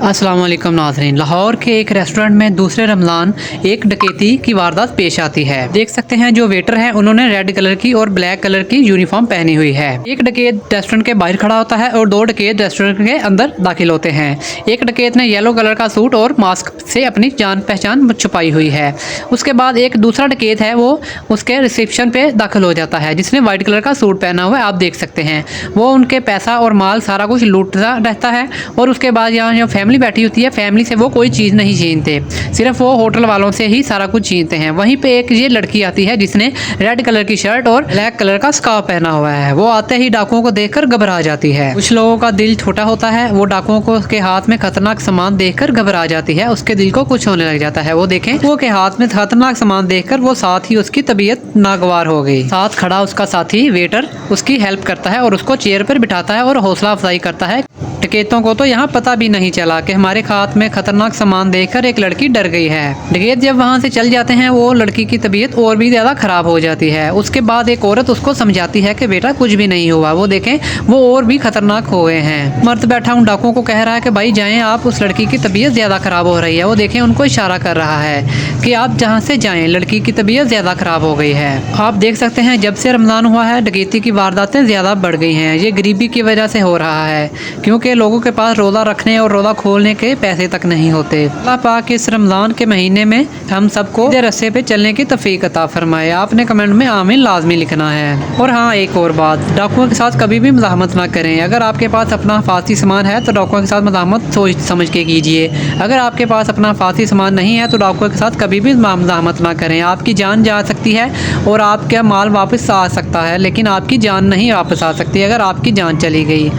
अस्सलाम वालेकुम नाज़रीन। लाहौर के एक रेस्टोरेंट में दूसरे रमज़ान एक डकैती की वारदात पेश आती है। देख सकते हैं जो वेटर हैं उन्होंने रेड कलर की और ब्लैक कलर की यूनिफॉर्म पहनी हुई है। एक डकैत रेस्टोरेंट के बाहर खड़ा होता है और दो डकैत रेस्टोरेंट के अंदर दाखिल होते हैं। एक डकैत ने येलो कलर का सूट और मास्क से अपनी जान पहचान छुपाई हुई है। उसके बाद एक दूसरा डकैत है वो उसके रिसेप्शन पे दाखिल हो जाता है जिसने वाइट कलर का सूट पहना हुआ है। आप देख सकते हैं वो उनके पैसा और माल सारा कुछ लूटता रहता है। और उसके बाद यहाँ जो फैमिली बैठी होती है, फैमिली से वो कोई चीज़ नहीं छीनते, सिर्फ वो होटल वालों से ही सारा कुछ छीनते हैं। वहीं पे एक ये लड़की आती है जिसने रेड कलर की शर्ट और ब्लैक कलर का स्कार्फ पहना हुआ है। वो आते ही डाकुओं को देखकर घबरा जाती है। कुछ लोगों का दिल छोटा होता है, वो डाकुओं को के हाथ में खतरनाक सामान देखकर घबरा जाती है, उसके दिल को कुछ होने लग जाता है। वो देखें वो के हाथ में खतरनाक सामान देखकर वो साथ ही उसकी तबीयत नागवार हो गई। साथ खड़ा उसका साथी वेटर उसकी हेल्प करता है और उसको चेयर पर बिठाता है और हौसला अफजाई करता है। डकैतों को तो यहाँ पता भी नहीं चला कि हमारे हाथ में खतरनाक सामान देखकर एक लड़की डर गई है। डकैत जब वहाँ से चल जाते हैं वो लड़की की तबीयत और भी ज़्यादा खराब हो जाती है। उसके बाद एक औरत उसको समझाती है कि बेटा कुछ भी नहीं हुआ, वो देखें वो और भी खतरनाक हो गए हैं। मर्द बैठा उन डाकुओं को कह रहा है कि भाई जाएं आप, उस लड़की की तबीयत ज़्यादा खराब हो रही है। वो देखें उनको इशारा कर रहा है कि आप जहाँ से जाएँ, लड़की की तबीयत ज़्यादा खराब हो गई है। आप देख सकते हैं जब से रमज़ान हुआ है डकैती की वारदातें ज़्यादा बढ़ गई हैं। ये गरीबी की वजह से हो रहा है क्योंकि लोगों के पास रोज़ा रखने और रोज़ा खोलने के पैसे तक नहीं होते। अल्लाह पाक इस रमज़ान के महीने में हम सबको रस्ते पे चलने की तौफीक अता फरमाए। आपने कमेंट में आमीन लाजमी लिखना है। और हाँ, एक और बात, डाकुओं के साथ कभी भी मज़ाहमत ना करें। अगर आपके पास अपना हिफाज़ती सामान है तो डाकुओं के साथ मज़ाहमत सोच समझ के कीजिए। अगर आपके पास अपना हिफाज़ती सामान नहीं है तो डाकुओं के साथ कभी भी मज़ाहमत ना करें। आपकी जान जा सकती है और आपका माल वापस आ सकता है, लेकिन आपकी जान नहीं वापस आ सकती अगर आपकी जान चली गई।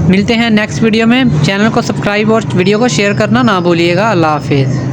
मिलते हैं नेक्स्ट वीडियो में। चैनल को सब्सक्राइब और वीडियो को शेयर करना ना भूलिएगा। अल्लाह हाफिज़।